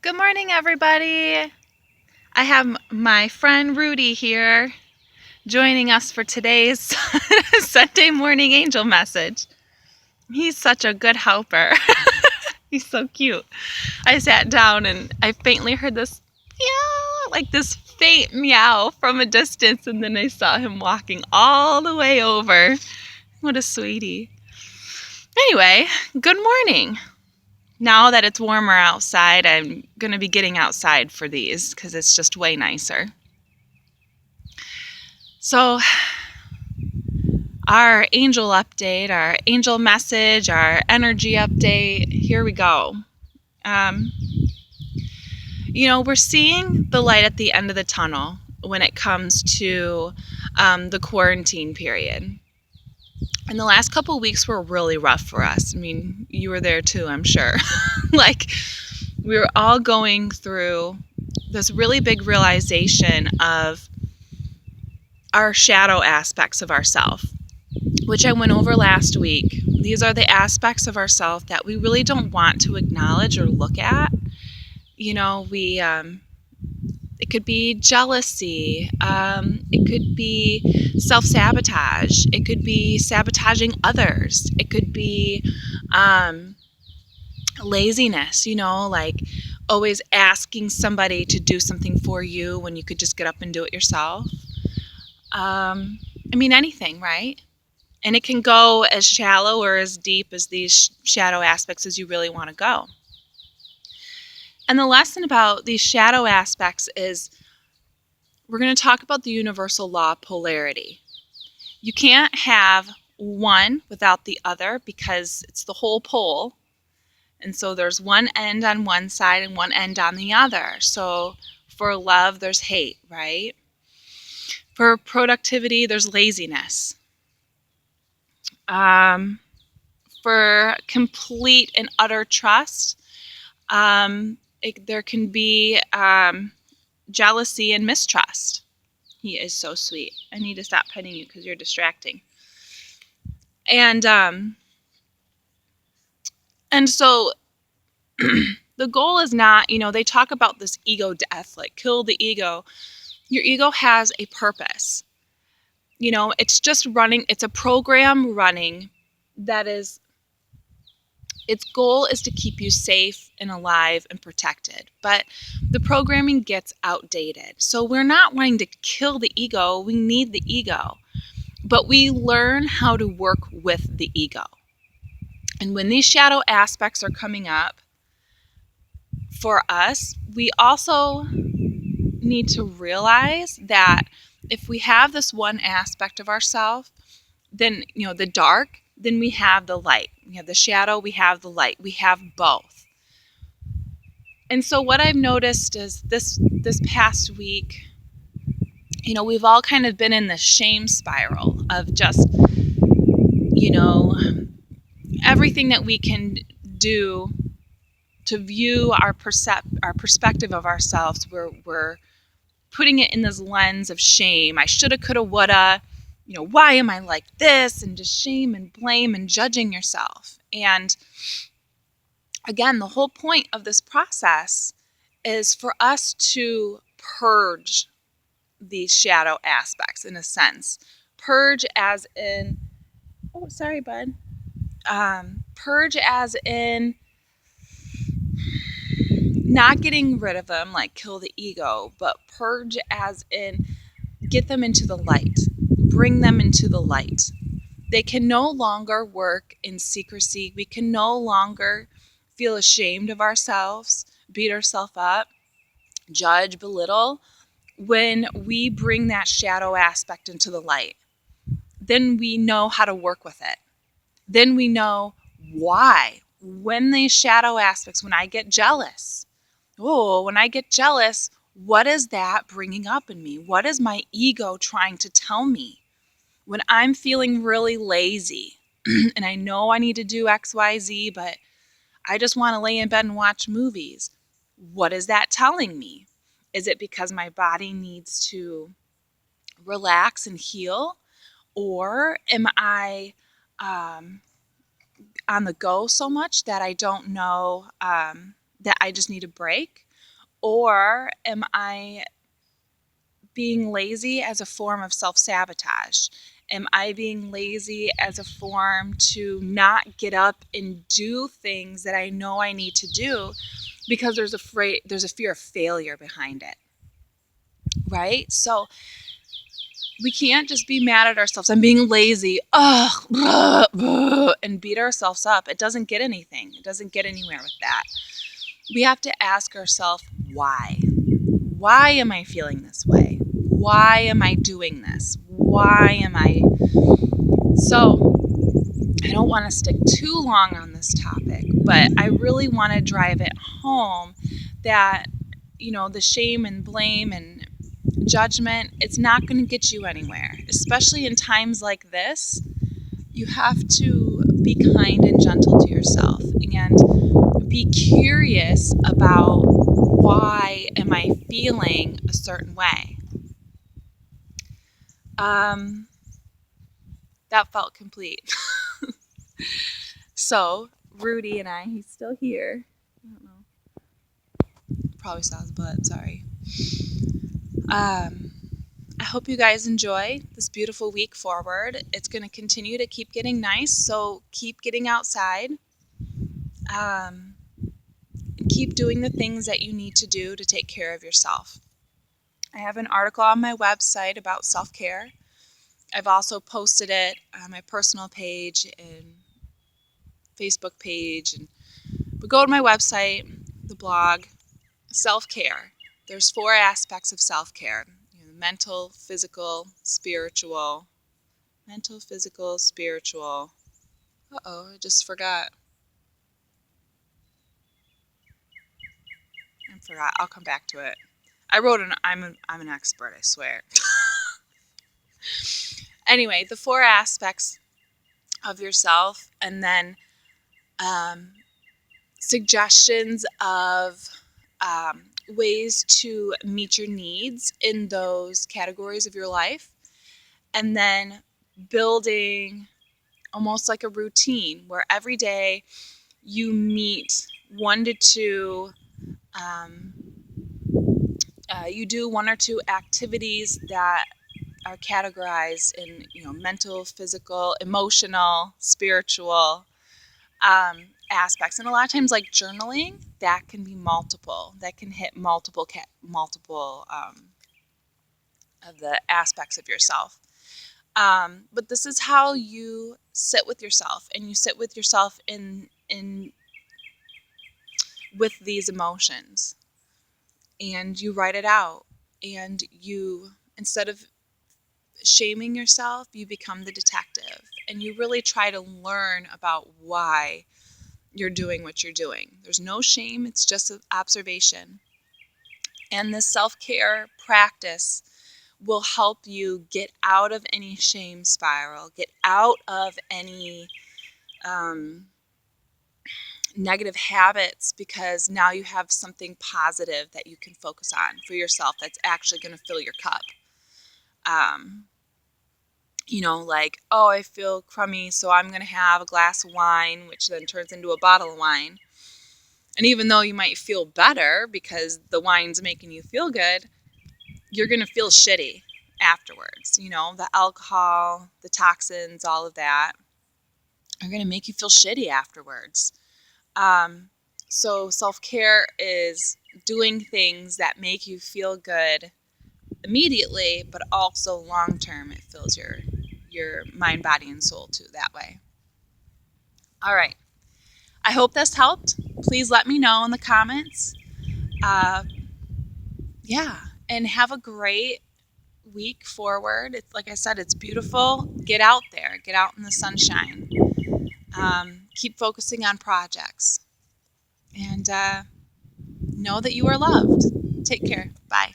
Good morning, everybody. I have my friend Rudy here joining us for today's Sunday morning angel message. He's such a good helper. He's so cute. I sat down and I faintly heard this meow, like this faint meow from a distance, and then I saw him walking all the way over. What a sweetie. Anyway, good morning. Now that it's warmer outside, I'm going to be getting outside for these because it's just way nicer. So, our angel update, our angel message, our energy update, here we go. Um, we're seeing the light at the end of the tunnel when it comes to the quarantine period. And the last couple of weeks were really rough for us. I mean, you were there too, I'm sure. Like, we were all going through this really big realization of our shadow aspects of ourself, which I went over last week. These are the aspects of ourself that we really don't want to acknowledge or look at. It could be jealousy. It could be self-sabotage. It could be sabotaging others. It could be laziness, like always asking somebody to do something for you when you could just get up and do it yourself. Anything, right? And it can go as shallow or as deep as these shadow aspects as you really want to go. And the lesson about these shadow aspects is we're going to talk about the universal law of polarity. You can't have one without the other because it's the whole pole. And so there's one end on one side and one end on the other. So for love, there's hate, right? For productivity, there's laziness. For complete and utter trust, there can be jealousy and mistrust. He is so sweet. I need to stop petting you because you're distracting. And so the goal is not, they talk about this ego death, like kill the ego. Your ego has a purpose. It's just running. It's a program running that is, its goal is to keep you safe and alive and protected. But the programming gets outdated. So we're not wanting to kill the ego. We need the ego. But we learn how to work with the ego. And when these shadow aspects are coming up for us, we also need to realize that if we have this one aspect of ourselves, then, the dark, then we have the light. We have the shadow, we have the light. We have both. And so what I've noticed is this past week, we've all kind of been in this shame spiral of just, everything that we can do to view our perspective of ourselves. We're putting it in this lens of shame. I shoulda, coulda, woulda. Why am I like this? And just shame and blame and judging yourself. And again, the whole point of this process is for us to purge these shadow aspects in a sense. Purge as in, oh, sorry, bud. Purge as in not getting rid of them, like kill the ego, but purge as in get them into the light. Bring them into the light. They can no longer work in secrecy. We can no longer feel ashamed of ourselves, beat ourselves up, judge, belittle. When we bring that shadow aspect into the light, then we know how to work with it. Then we know why. When these shadow aspects, when I get jealous, what is that bringing up in me? What is my ego trying to tell me? When I'm feeling really lazy and I know I need to do X, Y, Z, but I just want to lay in bed and watch movies, what is that telling me? Is it because my body needs to relax and heal? Or am I on the go so much that I don't know that I just need a break? Or am I being lazy as a form of self-sabotage? Am I being lazy as a form to not get up and do things that I know I need to do because there's a fear of failure behind it, right? So we can't just be mad at ourselves. I'm being lazy, and beat ourselves up. It doesn't get anything. It doesn't get anywhere with that. We have to ask ourselves, why? Why am I feeling this way? Why am I doing this? Why am I? So I don't want to stick too long on this topic, but I really want to drive it home that, the shame and blame and judgment, it's not going to get you anywhere, especially in times like this. You have to be kind and gentle to yourself and be curious about, why am I feeling a certain way? That felt complete. So Rudy and he's still here. I don't know. Probably saw his butt. Sorry. I hope you guys enjoy this beautiful week forward. It's going to continue to keep getting nice, so keep getting outside. Keep doing the things that you need to do to take care of yourself. I have an article on my website about self-care. I've also posted it on my personal page and Facebook page. But go to my website, the blog, self-care. There's 4 aspects of self-care. Mental, physical, spiritual. Mental, physical, spiritual. I just forgot. I'll come back to it. I wrote I'm an expert, I swear. Anyway, the 4 aspects of yourself, and then suggestions of ways to meet your needs in those categories of your life, and then building almost like a routine where every day you meet 1 to 2, you do 1 or 2 activities that are categorized in mental, physical, emotional, spiritual aspects. And a lot of times, like journaling, that can be multiple. That can hit multiple of the aspects of yourself. But this is how you sit with yourself, and you sit with yourself in with these emotions, and you write it out. And you, instead of shaming yourself, you become the detective, and you really try to learn about why you're doing what you're doing. There's no shame, it's just an observation. And this self-care practice will help you get out of any shame spiral, get out of any negative habits, because now you have something positive that you can focus on for yourself that's actually going to fill your cup. Like, I feel crummy, so I'm going to have a glass of wine, which then turns into a bottle of wine. And even though you might feel better because the wine's making you feel good, you're going to feel shitty afterwards. The alcohol, the toxins, all of that are going to make you feel shitty afterwards. So self-care is doing things that make you feel good immediately, but also long-term, it fills your mind, body, and soul too that way. All right. I hope this helped. Please let me know in the comments. And have a great week forward. It's, like I said, it's beautiful. Get out there. Get out in the sunshine. Keep focusing on projects. And know that you are loved. Take care. Bye.